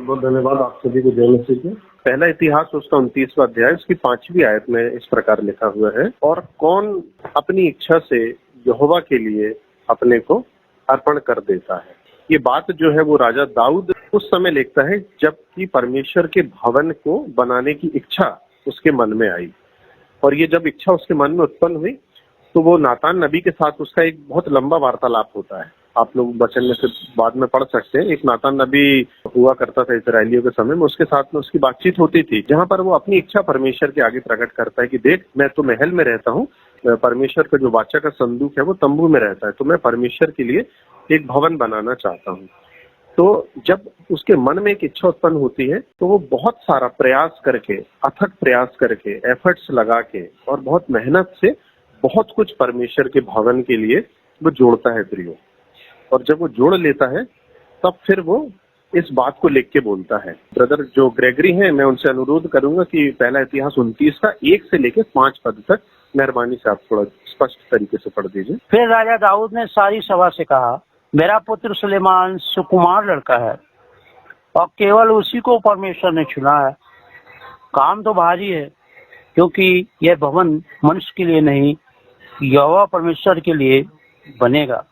बहुत बहुत धन्यवाद आप सभी को जय मसीह की। पहला इतिहास उसका 29वां अध्याय उसकी 5वीं आयत में इस प्रकार लिखा हुआ है, और कौन अपनी इच्छा से यहोवा के लिए अपने को अर्पण कर देता है। ये बात जो है वो राजा दाऊद उस समय लिखता है जबकि परमेश्वर के भवन को बनाने की इच्छा उसके मन में आई, और ये जब इच्छा उसके मन में उत्पन्न हुई तो वो नातान नबी के साथ उसका एक बहुत लंबा वार्तालाप होता है। आप लोग वचन में से बाद में पढ़ सकते हैं। एक नातान नबी हुआ करता था इस्राएलियों के समय में, उसके साथ में उसकी बातचीत होती थी जहां पर वो अपनी इच्छा परमेश्वर के आगे प्रकट करता है कि देख, मैं तो महल में रहता हूँ, परमेश्वर का जो वाचा का संदूक है वो तंबू में रहता है, तो मैं परमेश्वर के लिए एक भवन बनाना चाहता हूँ। तो जब उसके मन में एक इच्छा उत्पन्न होती है तो वो बहुत सारा प्रयास करके, अथक प्रयास करके, एफर्ट्स लगा के और बहुत मेहनत से बहुत कुछ परमेश्वर के भवन के लिए वो जोड़ता है प्रियो। और जब वो जोड़ लेता है तब फिर वो इस बात को लिख के बोलता है। ब्रदर जो ग्रेगरी हैं, मैं उनसे अनुरोध करूंगा कि पहला इतिहास 29 का 1 से लेकर 5 पद तक मेहरबानी से आप थोड़ा स्पष्ट तरीके से पढ़ दीजिए। फिर राजा दाऊद ने सारी सभा से कहा, मेरा पुत्र सुलेमान सुकुमार लड़का है और केवल उसी को परमेश्वर ने चुना है। काम तो भारी है, क्योंकि यह भवन मनुष्य के लिए नहीं, यहोवा परमेश्वर के लिए बनेगा।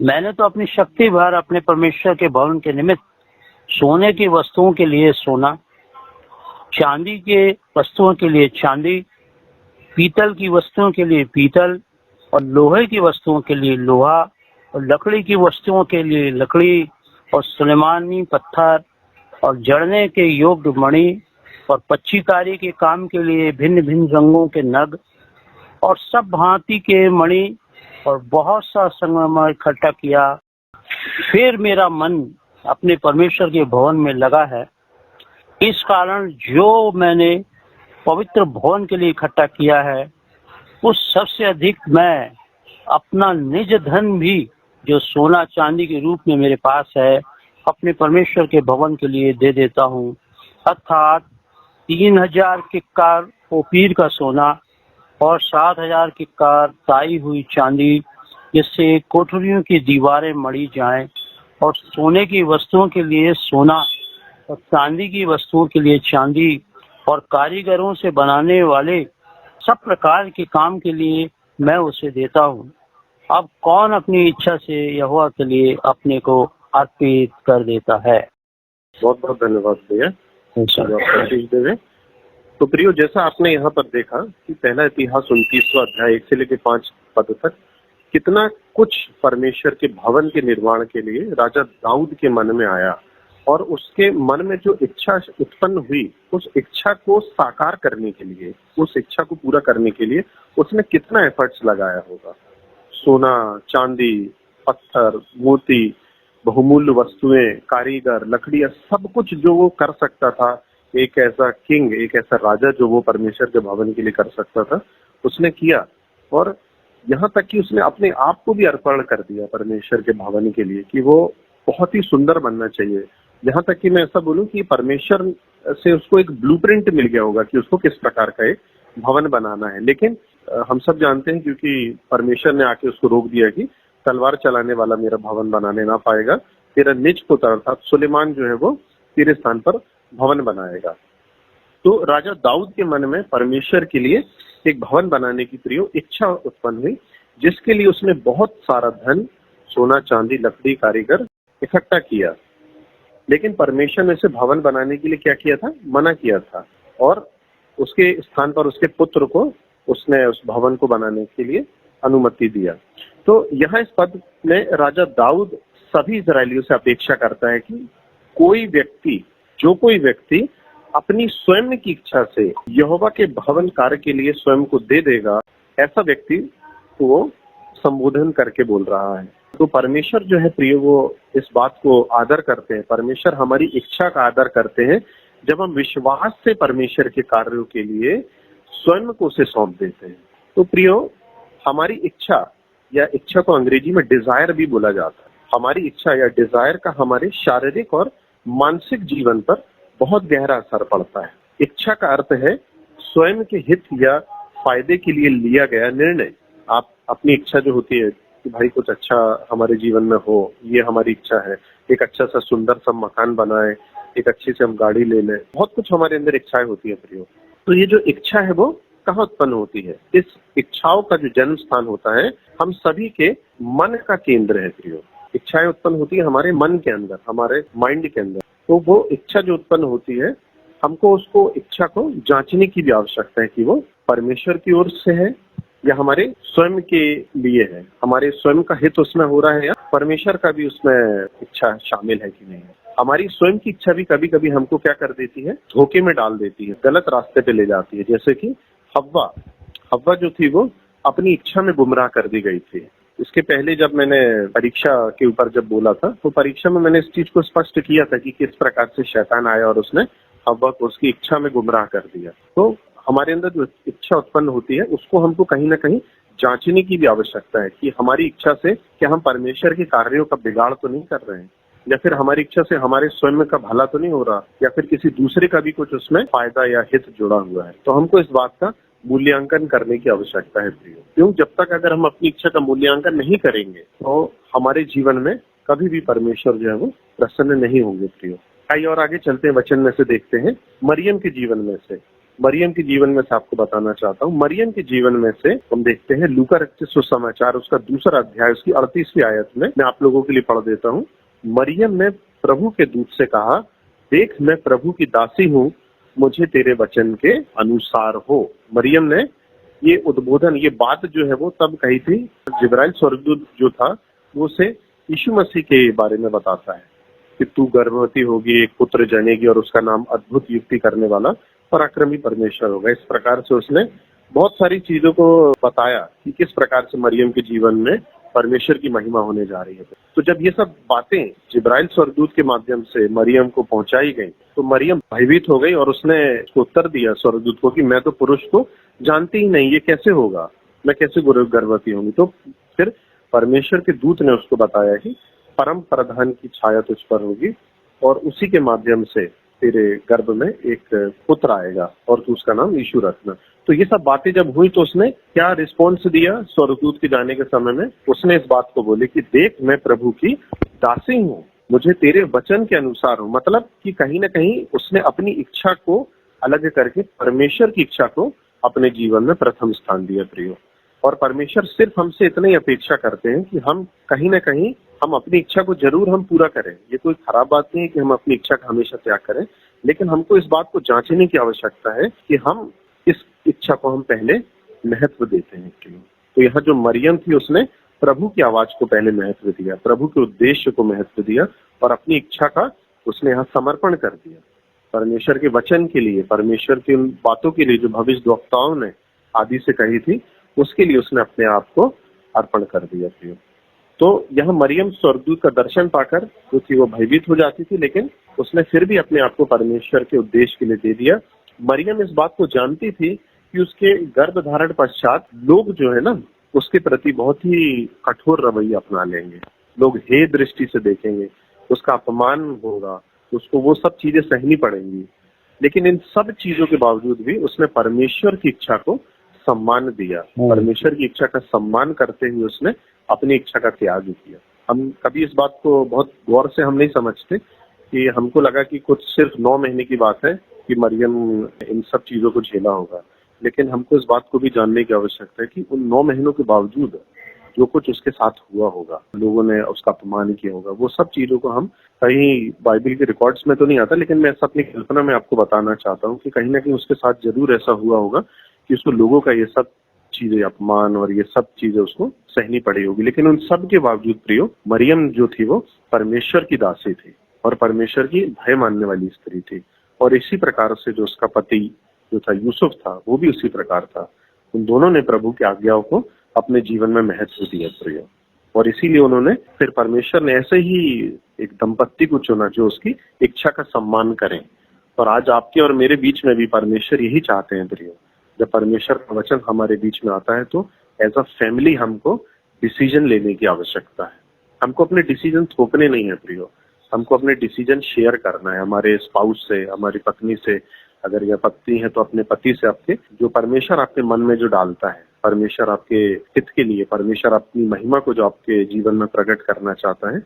मैंने तो अपनी शक्ति भर अपने परमेश्वर के भवन के निमित्त सोने की वस्तुओं के लिए सोना, चांदी के वस्तुओं के लिए चांदी, पीतल की वस्तुओं के लिए पीतल और लोहे की वस्तुओं के लिए लोहा और लकड़ी की वस्तुओं के लिए लकड़ी और सुलेमानी पत्थर और जड़ने के योग्य मणि और पच्चीकारी के काम के लिए भिन्न भिन्न रंगों के नग और सब भांति के मणि और बहुत सा संगमरमर इकट्ठा किया। फिर मेरा मन अपने परमेश्वर के भवन में लगा है। इस कारण जो मैंने पवित्र भवन के लिए इकट्ठा किया है उस सबसे अधिक मैं अपना निज धन भी, जो सोना चांदी के रूप में मेरे पास है, अपने परमेश्वर के भवन के लिए दे देता हूँ, अर्थात 3000 किक्कार ओपीर का सोना और 7000 किक्कार ताई हुई चांदी, जिससे कोठरियों की दीवारें मढ़ी जाएं, और सोने की वस्तुओं के लिए सोना और चांदी की वस्तुओं के लिए चांदी, और कारीगरों से बनाने वाले सब प्रकार के काम के लिए मैं उसे देता हूँ। अब कौन अपनी इच्छा से यहोवा के लिए अपने को अर्पित कर देता है। बहुत बहुत धन्यवाद भैया। तो प्रियो, जैसा आपने यहाँ पर देखा कि पहला इतिहास 29वां अध्याय 1 से लेकर 5 पद तक कितना कुछ परमेश्वर के भवन के निर्माण के लिए राजा दाऊद के मन में आया, और उसके मन में जो इच्छा उत्पन्न हुई उस इच्छा को साकार करने के लिए, उस इच्छा को पूरा करने के लिए उसने कितना एफर्ट्स लगाया होगा। सोना, चांदी, पत्थर, मोती, बहुमूल्य वस्तुएं, कारीगर, लकड़ियां, सब कुछ जो वो कर सकता था, एक ऐसा किंग, एक ऐसा राजा जो वो परमेश्वर के भवन के लिए कर सकता था, उसने किया। और यहाँ तक कि उसने अपने आप को भी अर्पण कर दिया परमेश्वर के भवन के लिए कि वो बहुत ही सुंदर बनना चाहिए। यहाँ तक कि मैं ऐसा बोलूं कि परमेश्वर से उसको एक ब्लूप्रिंट मिल गया होगा कि उसको किस प्रकार का एक भवन बनाना है। लेकिन हम सब जानते हैं, क्योंकि परमेश्वर ने आके उसको रोक दिया कि तलवार चलाने वाला मेरा भवन बनाने ना पाएगा, तेरा निज पुत्र अर्थात सुलेमान जो है वो तेरे स्थान पर भवन बनाएगा। तो राजा दाऊद के मन में परमेश्वर के लिए एक भवन बनाने की प्रियो इच्छा उत्पन्न हुई, जिसके लिए उसने बहुत सारा धन, सोना, चांदी, लकड़ी, कारीगर इकट्ठा किया। लेकिन परमेश्वर ने इसे भवन बनाने के लिए क्या किया था? मना किया था, और उसके स्थान पर उसके पुत्र को उसने उस भवन को बनाने के लिए अनुमति दिया। तो यहाँ इस पद में राजा दाऊद सभी इजरायलियों से अपेक्षा करता है कि कोई व्यक्ति अपनी स्वयं की इच्छा से यहोवा के भवन कार्य के लिए स्वयं को दे देगा, ऐसा व्यक्ति वो संबोधन करके बोल रहा है। तो परमेश्वर जो है प्रिय, वो इस बात को आदर करते हैं। परमेश्वर हमारी इच्छा का आदर करते हैं जब हम विश्वास से परमेश्वर के कार्यों के लिए स्वयं को उसे सौंप देते हैं। तो प्रियो, हमारी इच्छा, या इच्छा को अंग्रेजी में डिजायर भी बोला जाता है, हमारी इच्छा या डिजायर का हमारे शारीरिक और मानसिक जीवन पर बहुत गहरा असर पड़ता है। इच्छा का अर्थ है स्वयं के हित या फायदे के लिए लिया गया निर्णय। आप अपनी इच्छा जो होती है कि भाई कुछ अच्छा हमारे जीवन में हो, ये हमारी इच्छा है, एक अच्छा सा सुंदर सा मकान बनाए, एक अच्छी से हम गाड़ी ले लें, बहुत कुछ हमारे अंदर इच्छाएं होती है प्रियो। तो ये जो इच्छा है वो कहाँ उत्पन्न होती है? इस इच्छाओं का जो जन्म स्थान होता है हम सभी के मन का केंद्र है प्रियो। इच्छाएं उत्पन्न होती है हमारे मन के अंदर, हमारे माइंड के अंदर। तो वो इच्छा जो उत्पन्न होती है, हमको उसको इच्छा को जांचने की भी आवश्यकता है कि वो परमेश्वर की ओर से है या हमारे स्वयं के लिए है, हमारे स्वयं का हित उसमें हो रहा है या परमेश्वर का भी उसमें इच्छा शामिल है कि नहीं है। हमारी स्वयं की इच्छा भी कभी कभी हमको क्या कर देती है, धोखे में डाल देती है, गलत रास्ते पे ले जाती है। जैसे कि हव्वा जो थी वो अपनी इच्छा में गुमराह कर दी गई थी। इसके पहले जब मैंने परीक्षा के ऊपर जब बोला था तो परीक्षा में मैंने इस चीज को स्पष्ट किया था कि किस प्रकार से शैतान आया और उसने हव्वा को उसकी इच्छा में गुमराह कर दिया। तो हमारे अंदर जो इच्छा उत्पन्न होती है उसको हमको कहीं ना कहीं जांचने की भी आवश्यकता है कि हमारी इच्छा से क्या हम परमेश्वर के कार्यों का बिगाड़ तो नहीं कर रहे हैं, या फिर हमारी इच्छा से हमारे स्वयं का भला तो नहीं हो रहा, या फिर किसी दूसरे का भी कुछ उसमें फायदा या हित जुड़ा हुआ है। तो हमको इस बात का मूल्यांकन करने की आवश्यकता है प्रियो। क्यों? जब तक अगर हम अपनी इच्छा का मूल्यांकन नहीं करेंगे तो हमारे जीवन में कभी भी परमेश्वर जो है वो प्रसन्न नहीं होंगे प्रियो। आइए और आगे चलते हैं, वचन में से देखते हैं मरियम के जीवन में से। मरियम के जीवन में से आपको बताना चाहता हूँ, मरियम के जीवन में से हम देखते हैं लूका रचित सुसमाचार उसका 2 अध्याय उसकी 38वीं आयत में मैं आप लोगों के लिए पढ़ देता हूँ। मरियम ने प्रभु के दूत से कहा, देख मैं प्रभु की दासी हूँ, मुझे तेरे वचन के अनुसार हो। मरियम ने ये उद्बोधन, ये बात जो है वो तब कही थी जिब्राइल स्वर्गदूत जो था वो उसे यीशु मसीह के बारे में बताता है कि तू गर्भवती होगी, एक पुत्र जनेगी और उसका नाम अद्भुत युक्ति करने वाला पराक्रमी परमेश्वर होगा। इस प्रकार से उसने बहुत सारी चीजों को बताया कि किस प्रकार से मरियम के जीवन में परमेश्वर की महिमा होने जा रही है। तो जब ये सब बातें जिब्राइल स्वर्गदूत के माध्यम से मरियम को पहुंचाई गई तो मरियम भयभीत हो गई और उसने उत्तर दिया स्वर्गदूत को कि मैं तो पुरुष को जानती ही नहीं, ये कैसे होगा, मैं कैसे गर्भवती होंगी। तो फिर परमेश्वर के दूत ने उसको बताया कि परम प्रधान की छाया तुझ पर होगी और उसी के माध्यम से तेरे गर्भ में एक पुत्र आएगा और तू उसका नाम यीशु रखना। तो ये सब बातें जब हुई तो उसने क्या रिस्पॉन्स दिया स्वर्गदूत के जाने के समय में? उसने इस बात को बोले कि देख मैं प्रभु की दासी हूँ, मुझे तेरे वचन के अनुसार हूँ। मतलब कि कहीं ना कहीं उसने अपनी इच्छा को अलग करके परमेश्वर की इच्छा को अपने जीवन में प्रथम स्थान दिया प्रियो। और परमेश्वर सिर्फ हमसे इतना ही अपेक्षा करते हैं कि हम कहीं ना कहीं हम अपनी इच्छा को जरूर हम पूरा करें। ये कोई खराब बात नहीं है कि हम अपनी इच्छा का हमेशा त्याग करें, लेकिन हमको इस बात को जांचने की आवश्यकता है कि हम इस इच्छा को हम पहले महत्व देते हैं क्यों। तो यहाँ जो मरियम थी उसने प्रभु की आवाज को पहले महत्व दिया, प्रभु के उद्देश्य को महत्व दिया और अपनी इच्छा का उसने यहाँ समर्पण कर दिया परमेश्वर के वचन के लिए, परमेश्वर की उन बातों के लिए जो भविष्यद्वक्ताओं ने आदि से कही थी, उसके लिए उसने अपने आप को अर्पण कर दिया प्रियो। तो यह मरियम स्वर्गदूत का दर्शन पाकर जो थी वो भयभीत हो जाती थी, लेकिन उसने फिर भी अपने आप को परमेश्वर के उद्देश्य के लिए दे दिया। मरियम इस बात को जानती थी कि उसके गर्भ धारण पश्चात लोग जो है ना उसके प्रति बहुत ही कठोर रवैया अपना लेंगे, लोग हे दृष्टि से देखेंगे, उसका अपमान होगा, उसको वो सब चीजें सहनी पड़ेंगी। लेकिन इन सब चीजों के बावजूद भी उसने परमेश्वर की इच्छा को सम्मान दिया, परमेश्वर की इच्छा का सम्मान करते हुए उसने अपनी इच्छा का त्याग किया। हम कभी इस बात को बहुत गौर से हम नहीं समझते कि हमको लगा कि कुछ सिर्फ 9 महीने की बात है कि मरियम इन सब चीजों को झेला होगा, लेकिन हमको इस बात को भी जानने की आवश्यकता है कि उन 9 महीनों के बावजूद जो कुछ उसके साथ हुआ होगा, लोगों ने उसका अपमान किया होगा, वो सब चीजों को हम कहीं बाइबल के रिकॉर्ड्स में तो नहीं आता, लेकिन मैं अपनी कल्पना में आपको बताना चाहता हूँ कि कहीं ना कहीं उसके साथ जरूर ऐसा हुआ होगा कि उसको लोगों का ये सब चीजें, अपमान और ये सब चीजें उसको सहनी पड़ी होगी। लेकिन उन सब के बावजूद प्रियो मरियम जो थी वो परमेश्वर की दासी थी और परमेश्वर की भय मानने वाली स्त्री थी। और इसी प्रकार से जो उसका पति जो था यूसुफ था वो भी उसी प्रकार था। उन दोनों ने प्रभु की आज्ञाओं को अपने जीवन में महत्व दिया प्रियो, और इसीलिए उन्होंने फिर परमेश्वर ने ऐसे ही एक दंपत्ति को चुना जो उसकी इच्छा का सम्मान करें। और आज आपके और मेरे बीच में भी परमेश्वर यही चाहते हैं प्रियो। जब परमेश्वर का वचन हमारे बीच में आता है तो एज अ फैमिली हमको डिसीजन लेने की आवश्यकता है। हमको अपने डिसीजन थोपने नहीं है प्रियो, हमको अपने डिसीजन शेयर करना है हमारे स्पाउस से, हमारी पत्नी से, अगर यह पत्नी है तो अपने पति से। आपके जो परमेश्वर आपके मन में जो डालता है, परमेश्वर आपके हित के लिए, परमेश्वर अपनी महिमा को जो आपके जीवन में प्रकट करना चाहता है,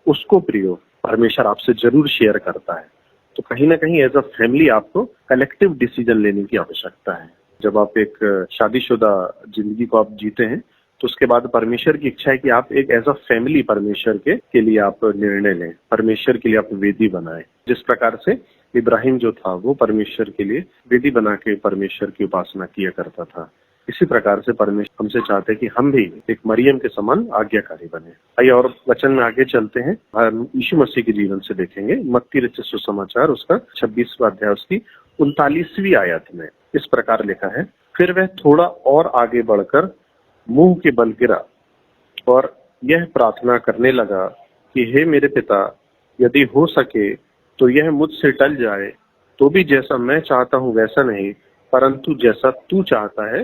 उसको प्रियो परमेश्वर आपसे जरूर शेयर करता है। तो कहीं ना कहीं एज अ फैमिली आपको कलेक्टिव डिसीजन लेने की आवश्यकता है। जब आप एक शादीशुदा जिंदगी को आप जीते हैं तो उसके बाद परमेश्वर की इच्छा है कि आप एक एज अ फैमिली परमेश्वर के लिए आप निर्णय लें, परमेश्वर के लिए आप वेदी बनाएं। जिस प्रकार से इब्राहिम जो था वो परमेश्वर के लिए वेदी बना के परमेश्वर की उपासना किया करता था, इसी प्रकार से परमेश्वर हमसे चाहते हैं कि हम भी एक मरियम के समान आज्ञाकारी बने। आइए और वचन में आगे चलते हैं। हम यीशु मसीह के जीवन से देखेंगे। मत्ती रचित सुसमाचार उसका 26वां अध्याय उसकी 39वीं आयत में इस प्रकार लिखा है, फिर वह थोड़ा और आगे बढ़कर मुंह के बल गिरा और यह प्रार्थना करने लगा कि हे मेरे पिता, यदि हो सके तो यह मुझसे टल जाए, तो भी जैसा मैं चाहता हूँ वैसा नहीं, परंतु जैसा तू चाहता है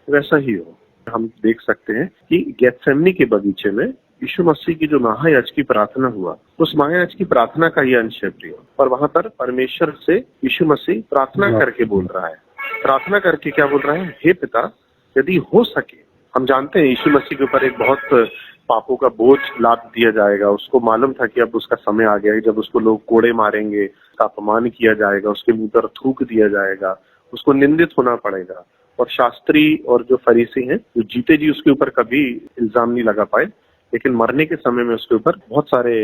वैसा ही हो। हम देख सकते हैं कि गेत्सेमनी के बगीचे में यीशु मसीह की जो महायाजक की प्रार्थना हुआ, उस महायाजक की प्रार्थना का ये अंश है प्रिय। और वहां पर परमेश्वर से यीशु मसीह प्रार्थना करके बोल रहा है। प्रार्थना करके क्या बोल रहा है? हे पिता, यदि हो सके। हम जानते हैं यीशु मसीह के ऊपर एक बहुत पापों का बोझ लाद दिया जाएगा। उसको मालूम था कि अब उसका समय आ गया है जब उसको लोग कोड़े मारेंगे, उसका अपमान किया जाएगा, उसके मुंह पर थूक दिया जाएगा, उसको निंदित होना पड़ेगा। और शास्त्री और जो फरीसी हैं, जो जीते जी उसके ऊपर कभी इल्जाम नहीं लगा पाए, लेकिन मरने के समय में उसके ऊपर बहुत सारे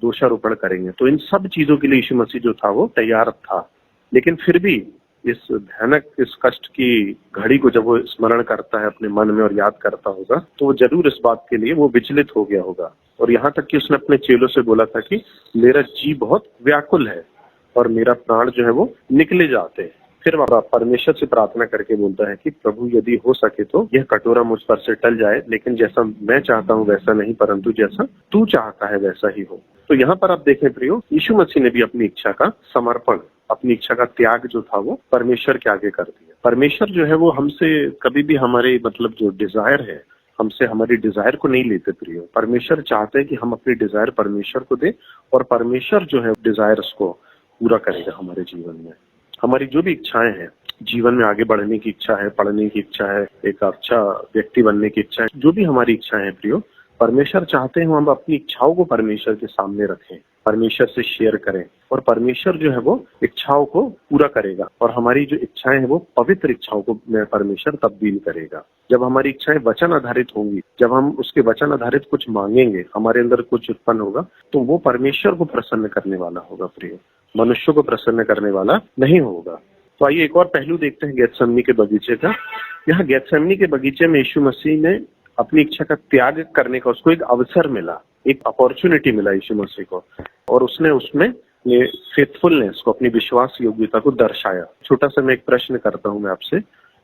दोषारोपण करेंगे। तो इन सब चीजों के लिए यीशु मसीह जो था वो तैयार था। लेकिन फिर भी इस भयानक इस कष्ट की घड़ी को जब वो स्मरण करता है अपने मन में और याद करता होगा, तो वो जरूर इस बात के लिए वो विचलित हो गया होगा। और यहाँ तक कि उसने अपने चेलों से बोला था कि मेरा जी बहुत व्याकुल है और मेरा प्राण जो है वो निकले जाते हैं। फिर वह परमेश्वर से प्रार्थना करके बोलता है कि प्रभु, यदि हो सके तो यह कटोरा मुझ पर से टल जाए, लेकिन जैसा मैं चाहता हूँ वैसा नहीं, परंतु जैसा तू चाहता है वैसा ही हो। तो यहाँ पर आप देखें प्रियो, यीशु मसीह ने भी अपनी इच्छा का समर्पण, अपनी इच्छा का त्याग जो था वो परमेश्वर के आगे कर दिया। परमेश्वर जो है वो हमसे कभी भी हमारे जो डिजायर है, हमसे हमारी डिजायर को नहीं लेते प्रियो। परमेश्वर चाहते हैं कि हम अपनी डिजायर परमेश्वर को दें और परमेश्वर जो है डिजायर्स को पूरा करेगा हमारे जीवन में। हमारी जो भी इच्छाएं हैं, जीवन में आगे बढ़ने की इच्छा है, पढ़ने की इच्छा है, एक अच्छा व्यक्ति बनने की इच्छा है, जो भी हमारी इच्छाएं हैं प्रियो, परमेश्वर चाहते हैं हम अपनी इच्छाओं को परमेश्वर के सामने रखें, परमेश्वर से शेयर करें, और परमेश्वर जो है वो इच्छाओं को पूरा करेगा और हमारी जो इच्छाएं हैं वो पवित्र इच्छाओं को परमेश्वर तब्दील करेगा। जब हमारी इच्छाएं वचन आधारित होंगी, जब हम उसके वचन आधारित कुछ मांगेंगे, हमारे अंदर कुछ उत्पन्न होगा, तो वो परमेश्वर को प्रसन्न करने वाला होगा प्रिय, मनुष्य को प्रसन्न करने वाला नहीं होगा। तो आइए एक और पहलू देखते हैं गेत्सेमनी के बगीचे का। यहाँ गेत्सेमनी के बगीचे में यीशु मसीह ने अपनी इच्छा का त्याग करने का उसको एक अवसर मिला, एक अपॉर्चुनिटी मिला यीशु मसीह को, और उसने उसमें ये फेथफुलनेस को, अपनी विश्वास योग्यता को दर्शाया। छोटा सा मैं एक प्रश्न करता हूं मैं आपसे,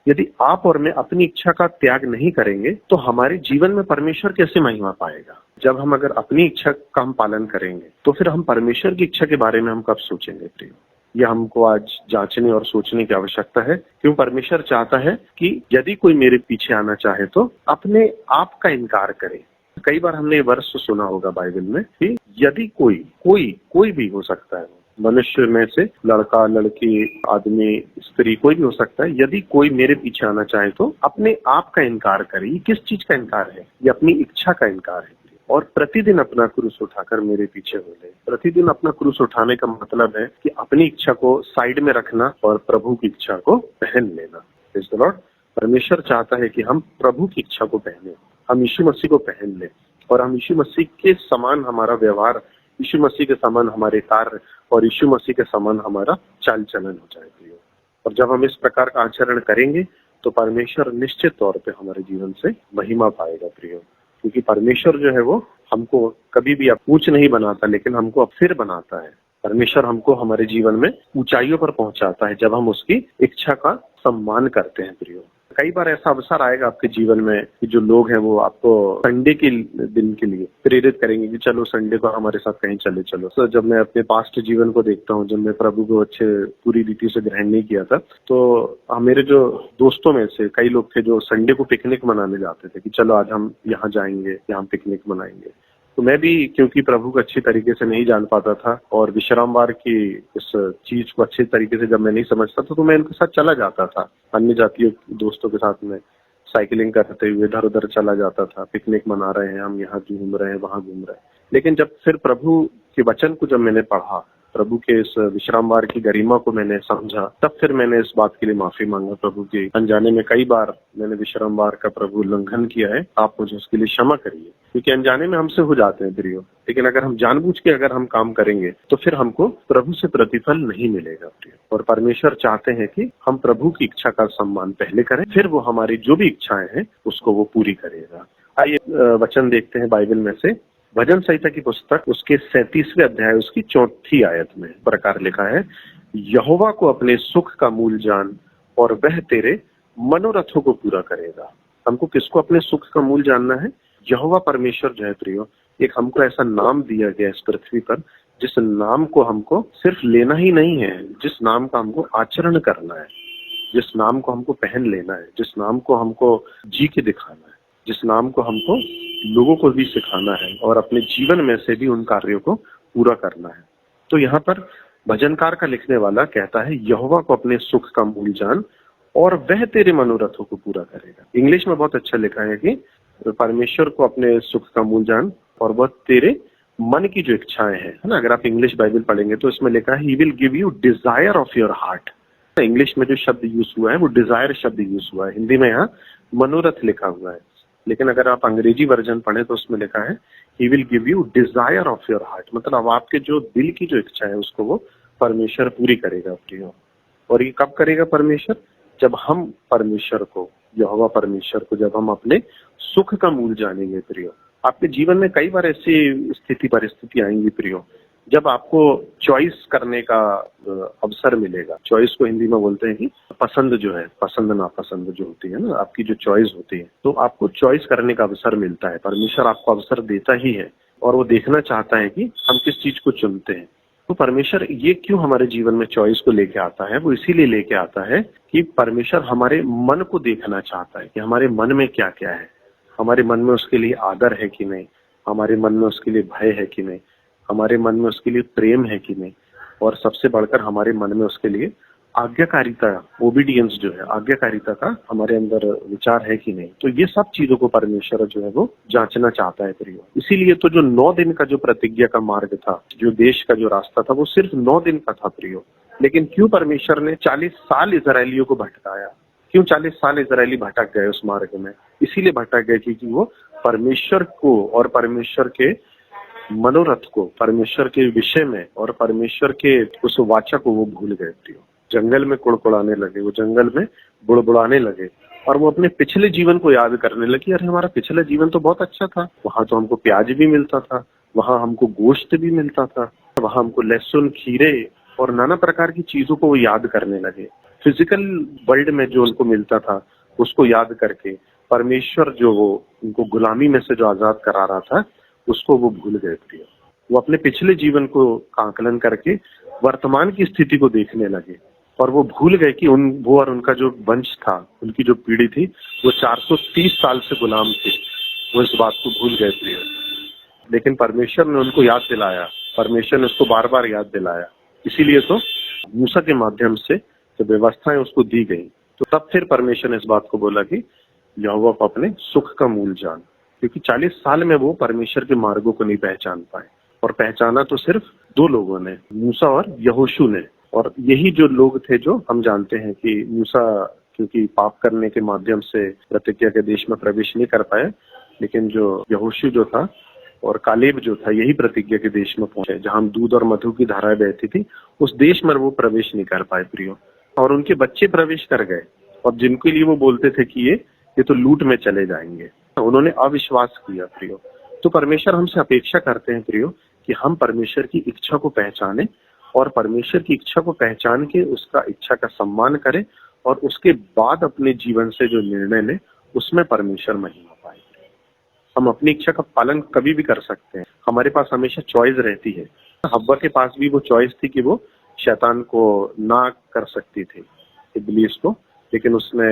यदि आप और मैं अपनी इच्छा का त्याग नहीं करेंगे तो हमारे जीवन में परमेश्वर कैसे महिमा पाएगा? जब हम अगर अपनी इच्छा का हम पालन करेंगे तो फिर हम परमेश्वर की इच्छा के बारे में हम कब सोचेंगे प्रिय? यह हमको आज जांचने और सोचने की आवश्यकता है। क्यों परमेश्वर चाहता है कि यदि कोई मेरे पीछे आना चाहे तो अपने आप का इनकार करे। कई बार हमने ये वर्ष सुना होगा बाइबल में कि यदि कोई भी हो सकता है, मनुष्य में से लड़का, लड़की, आदमी, स्त्री, कोई भी हो सकता है, यदि कोई मेरे पीछे आना चाहे तो अपने आप का इनकार करे। ये किस चीज का इनकार है? ये अपनी इच्छा का इनकार है। और प्रतिदिन अपना क्रूस उठाकर मेरे पीछे हो ले। प्रतिदिन अपना क्रूस उठाने का मतलब है कि अपनी इच्छा को साइड में रखना और प्रभु की इच्छा को पहन लेना। Praise the Lord. परमेश्वर चाहता है कि हम प्रभु की इच्छा को पहने, हम यीशु मसीह को पहन लें और हम यीशु मसीह के समान हमारा व्यवहार, यीशु मसीह के समान हमारे कार्य और यीशु मसीह के समान हमारा चाल चलन हो जाए प्रियो। और जब हम इस प्रकार का आचरण करेंगे तो परमेश्वर निश्चित तौर पे हमारे जीवन से महिमा पाएगा प्रियो। क्योंकि परमेश्वर जो है वो हमको कभी भी ऊंच नहीं बनाता, लेकिन हमको फिर बनाता है। परमेश्वर हमको हमारे जीवन में ऊंचाइयों पर पहुंचाता है जब हम उसकी इच्छा का सम्मान करते हैं प्रियो। कई बार ऐसा अवसर आएगा आपके जीवन में कि जो लोग हैं वो आपको संडे के दिन के लिए प्रेरित करेंगे कि चलो संडे को हमारे साथ कहीं चले चलो। तो जब मैं अपने पास्ट जीवन को देखता हूँ, जब मैं प्रभु को अच्छे पूरी रीति से ग्रहण नहीं किया था, तो मेरे जो दोस्तों में से कई लोग थे जो संडे को पिकनिक मनाने जाते थे कि चलो आज हम यहाँ जाएंगे, यहाँ पिकनिक मनाएंगे। तो मैं भी क्योंकि प्रभु को अच्छी तरीके से नहीं जान पाता था और विश्रामवार की इस चीज को अच्छे तरीके से जब मैं नहीं समझता था, तो मैं इनके साथ चला जाता था। अन्य जातीय दोस्तों के साथ में साइकिलिंग करते हुए इधर उधर चला जाता था। पिकनिक मना रहे हैं हम, यहाँ घूम रहे हैं, वहां घूम रहे हैं। लेकिन जब फिर प्रभु के वचन को जब मैंने पढ़ा, प्रभु के इस विश्रामवार की गरिमा को मैंने समझा, तब फिर मैंने इस बात के लिए माफी मांगा प्रभु की। अनजाने में कई बार मैंने विश्रामवार का प्रभु उल्लंघन किया है, आप मुझे उसके लिए क्षमा करिए, क्योंकि अनजाने में हमसे हो जाते हैं प्रियो। लेकिन अगर हम जानबूझ के अगर हम काम करेंगे तो फिर हमको प्रभु से प्रतिफल नहीं मिलेगा प्रियो। और परमेश्वर चाहते हैं कि हम प्रभु की इच्छा का सम्मान पहले करें, फिर वो हमारी जो भी इच्छाएं हैं उसको वो पूरी करेगा। आइए वचन देखते हैं बाइबल में से, भजन संहिता की पुस्तक उसके 37वें अध्याय उसकी 4थी आयत में प्रकार लिखा है, यहोवा को अपने सुख का मूल जान और वह तेरे मनोरथों को पूरा करेगा। हमको किसको अपने सुख का मूल जानना है? यहोवा परमेश्वर जो है प्रियो, एक हमको ऐसा नाम दिया गया इस पृथ्वी पर जिस नाम को हमको सिर्फ लेना ही नहीं है, जिस नाम का हमको आचरण करना है, जिस नाम को हमको पहन लेना है, जिस नाम को हमको जी के दिखाना है, जिस नाम को हमको लोगों को भी सिखाना है और अपने जीवन में से भी उन कार्यों को पूरा करना है। तो यहाँ पर भजनकार का लिखने वाला कहता है, यहोवा को अपने सुख का मूल जान और वह तेरे मनोरथों को पूरा करेगा। इंग्लिश में बहुत अच्छा लिखा है कि परमेश्वर को अपने सुख का मूल जान और वह तेरे मन की जो इच्छाएं हैं, है ना। अगर आप इंग्लिश बाइबल पढ़ेंगे तो इसमें लिखा है, he will give you desire of your heart. English में जो शब्द यूज हुआ है वो डिजायर शब्द यूज हुआ है, हिंदी में यहाँ मनोरथ लिखा हुआ है। लेकिन अगर आप अंग्रेजी वर्जन पढ़े तो उसमें लिखा है, he will give you desire of your heart, मतलब आपके जो दिल की जो इच्छा है उसको वो परमेश्वर पूरी करेगा प्रियो। और ये कब करेगा परमेश्वर? जब हम परमेश्वर को, यहोवा परमेश्वर को जब हम अपने सुख का मूल जानेंगे प्रियो। आपके जीवन में कई बार ऐसी स्थिति परिस्थिति आएंगी प्रियो, जब आपको चॉइस करने का अवसर मिलेगा। चॉइस को हिंदी में बोलते हैं कि पसंद जो है, पसंद नापसंद जो होती है ना, आपकी जो चॉइस होती है, तो आपको चॉइस करने का अवसर मिलता है। परमेश्वर आपको अवसर देता ही है और वो देखना चाहता है कि हम किस चीज को चुनते हैं। तो परमेश्वर ये क्यों हमारे जीवन में चॉइस को लेके आता है? वो इसीलिए लेके आता है कि परमेश्वर हमारे मन को देखना चाहता है कि हमारे मन में क्या क्या है, हमारे मन में उसके लिए आदर है कि नहीं, हमारे मन में उसके लिए भय है कि नहीं, हमारे मन में उसके लिए प्रेम है कि नहीं, और सबसे बढ़कर हमारे मन में उसके लिए आज्ञाकारिता, ओबीडियंस जो है, आज्ञाकारिता का हमारे अंदर विचार है कि नहीं। तो ये सब चीजों को परमेश्वर जो है वो जांचना चाहता है प्रियो। इसीलिए तो जो 9 दिन का जो प्रतिज्ञा का मार्ग था, जो देश का जो रास्ता था, वो सिर्फ 9 दिन का था प्रियो। लेकिन क्यों परमेश्वर ने 40 साल इजरायलियों को भटकाया? क्यों 40 साल इजरायली भटक गए उस मार्ग में? इसीलिए भटक गए क्योंकि वो परमेश्वर को और परमेश्वर के मनोरथ को, परमेश्वर के विषय में और परमेश्वर के उस वाचा को वो भूल गए प्रियो। जंगल में कुड़कुड़ाने लगे, वो जंगल में बुड़बुड़ाने लगे और वो अपने पिछले जीवन को याद करने लगे। अरे हमारा पिछला जीवन तो बहुत अच्छा था, वहां तो हमको प्याज भी मिलता था, वहां हमको गोश्त भी मिलता था, वहां हमको लहसुन, खीरे और नाना प्रकार की चीजों को वो याद करने लगे। फिजिकल वर्ल्ड में जो उनको मिलता था उसको याद करके परमेश्वर जो वो उनको गुलामी में से जो आजाद करा रहा था उसको वो भूल गए प्रिय। वो अपने पिछले जीवन को आकलन करके वर्तमान की स्थिति को देखने लगे और वो भूल गए कि वो और उनका जो वंश था, उनकी जो पीढ़ी थी, वो 430 साल से गुलाम थे। वो इस बात को भूल गए प्रिय। लेकिन परमेश्वर ने उनको याद दिलाया, परमेश्वर ने उसको बार बार याद दिलाया। इसीलिए तो मूसा के माध्यम से जो व्यवस्थाएं उसको दी गई, तो तब फिर परमेश्वर ने इस बात को बोला कि यहोवा को अपने सुख का मूल जान, क्योंकि 40 साल में वो परमेश्वर के मार्गों को नहीं पहचान पाए। और पहचाना तो सिर्फ 2 लोगों ने, मूसा और यहोशू ने। और यही जो लोग थे जो हम जानते हैं कि मूसा क्योंकि पाप करने के माध्यम से प्रतिज्ञा के देश में प्रवेश नहीं कर पाए, लेकिन जो यहोशू जो था और कालेब जो था, यही प्रतिज्ञा के देश में पहुंचे जहां दूध और मधु की धाराएं बहती थी। उस देश में वो प्रवेश नहीं कर पाए प्रियो, और उनके बच्चे प्रवेश कर गए। और जिनके लिए वो बोलते थे कि ये तो लूट में चले जाएंगे, उन्होंने अविश्वास किया प्रियो। तो परमेश्वर हमसे अपेक्षा करते हैं प्रियो कि हम परमेश्वर की इच्छा को पहचाने और परमेश्वर की इच्छा को पहचान के उसका इच्छा का सम्मान करें और उसके बाद अपने जीवन से जो निर्णय लें उसमें परमेश्वर महिमा पाए। हम अपनी इच्छा का पालन कभी भी कर सकते हैं, हमारे पास हमेशा चॉइस रहती है। हव्वा के पास भी वो चॉइस थी कि वो शैतान को ना कर सकती थी, इब्लीस को, लेकिन उसने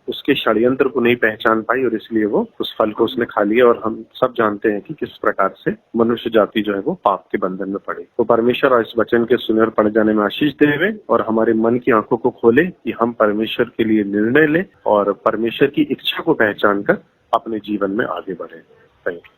उसके षड्यंत्र को नहीं पहचान पाई और इसलिए वो उस फल को उसने खा लिया। और हम सब जानते हैं कि किस प्रकार से मनुष्य जाति जो है वो पाप के बंधन में पड़े। तो परमेश्वर इस वचन के सुने और पढ़ जाने में आशीष देवे और हमारे मन की आंखों को खोले कि हम परमेश्वर के लिए निर्णय लें और परमेश्वर की इच्छा को पहचान कर अपने जीवन में आगे बढ़े। Thank you.